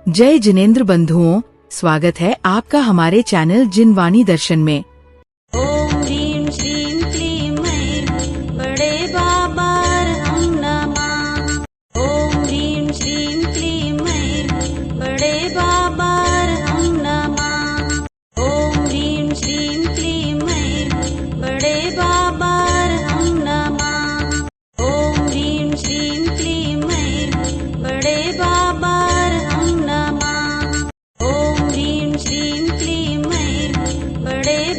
जय जिनेंद्र बंधुओं, स्वागत है आपका हमारे चैनल जिनवाणी दर्शन में। ओम ह्रीं श्रीं क्लीं ऐं बड़े बाबारहं नमः। ओम ह्रीं श्रीं क्लीं ऐं बड़े बाबारहं नमः। ओम ह्रीं श्रीं क्लीं ऐं बड़े बाबारहं नमः। ओम ह्रीं श्रीं क्लीं ऐं बड़े बाबारहं नमः। ओम ह्रीं श्रीं क्लीं ऐं बड़े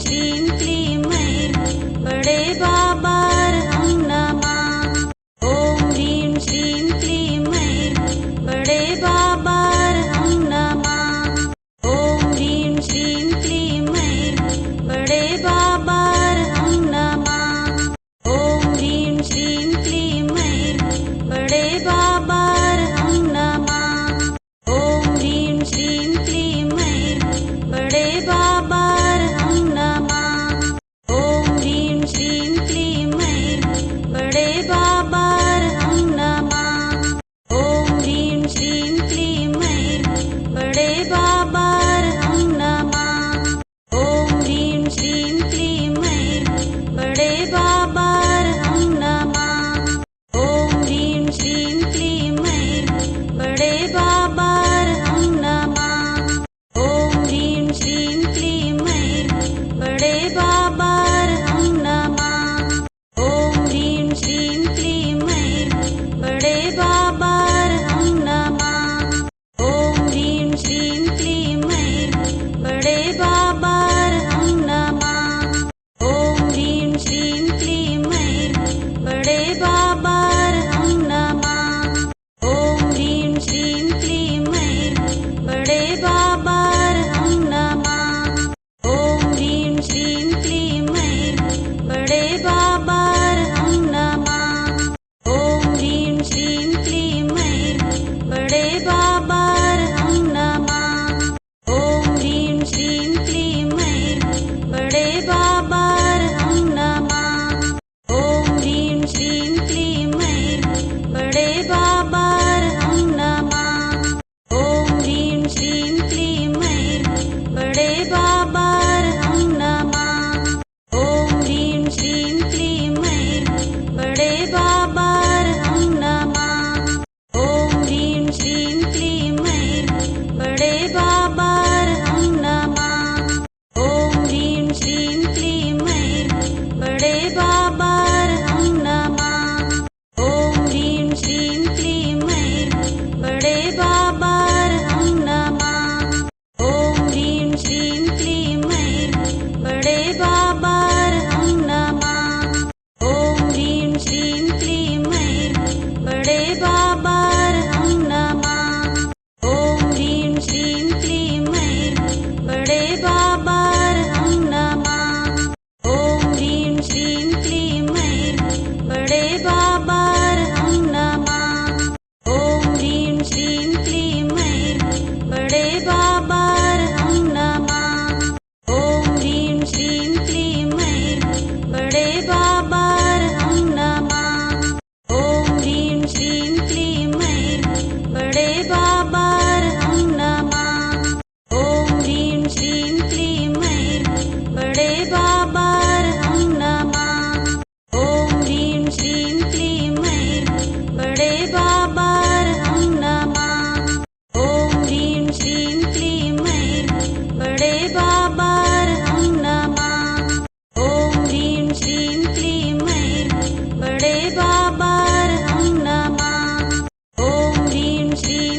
श्रीं क्लीं ऐं बड़े बाबार्हं नमः। ॐ ह्रीं श्रीं क्लीं ऐं बड़े बाबार्हं नमः। ॐ ह्रीं श्रीं क्लीं ऐं बड़े बाबार्हं नमः। ॐ ह्रीं श्रीं क्लीं ऐं बड़े बाबार्हं नमः। ॐ ह्रीं श्रीं क्लीं ऐं बड़े बाबार्हं नमः। ॐ ह्रीं श्रीं क्लीं ऐं बड़े बाबार्हं नमः। ॐ ह्रीं श्रीं क्लीं ऐं बड़े बाबार्हं नमः। ॐ ह्रीं श्रीं क्लीं ऐं बड़े बाबार्हं नमः। ॐ ह्रीं श्रीं क्लीं ऐं बड़े बाबार्हं नमः। ॐ ह्रीं श्रीं क्लीं ऐं बड़े बाबार्हं नमः। ॐ ह्रीं श्रीं क्लीं ऐं बड़े बाबार्हं नमः। ॐ ह्रीं श्रीं क्लीं ऐं बड़े बाबार्हं नमः। ॐ ह्रीं श्रीं क्लीं ऐं बड़े बाबार्हं नमः। ॐ ह्रीं श्रीं क्लीं ऐं बड़े बाबार्हं नमः। ॐ ह्रीं श्रीं क्लीं ऐं बड़े बाबार्हं नमः। ॐ ह्रीं श्रीं क्लीं ऐं बड़े बाबार्हं नमः। ॐ ह्रीं श्रीं क्लीं ऐं बड़े बाबार्हं नमः। ॐ ह्रीं श्रीं क्लीं ऐं बड़े बाबार्हं नमः। ॐ ह्रीं श्रीं क्लीं ऐं बड़े बाबार्हं नमः। ॐ ह्रीं श्रीं क्लीं ऐं बड़े बाबार्हं नमः। ॐ ह्रीं श्रीं क्लीं ऐं बड़े बाबार्हं नमः। ॐ ह्रीं श्रीं क्लीं ऐं बड़े बाबार्हं नमः। ॐ ह्रीं श्रीं क्लीं ऐं बड़े बाबार्हं नमः। ॐ ह्रीं श्रीं क्लीं ऐं बड़े बाबार्हं नमः। ॐ ह्रीं श्रीं क्लीं ऐं बड़े बाबार्हं नमः। ॐ ह्रीं श्रीं क्लीं ऐं बड़े बाबार्हं नमः। ॐ ह्रीं श्रीं क्लीं ऐं बड़े बाबार्हं नमः। ॐ ह्रीं श्रीं क्लीं ऐं बड़े बाबार्हं नमः। ॐ ह्रीं श्रीं क्लीं ऐं बड़े बाबार्हं नमः। ॐ ह्रीं श्रीं क्लीं ऐं बड़े बाबार्हं नमः। ॐ ह्रीं श्रीं क्लीं ऐं बड़े बाबार्हं नमः। ॐ ह्रीं श्रीं क्लीं ऐं बड़े बाबार्हं नमः। ॐ ह्रीं श्रीं क्लीं ऐं बड़े बाबार्हं नमः। ॐ ह्रीं श्रीं क्लीं ऐं बड़े बाबार्हं नमः। ॐ ह्रीं श्रीं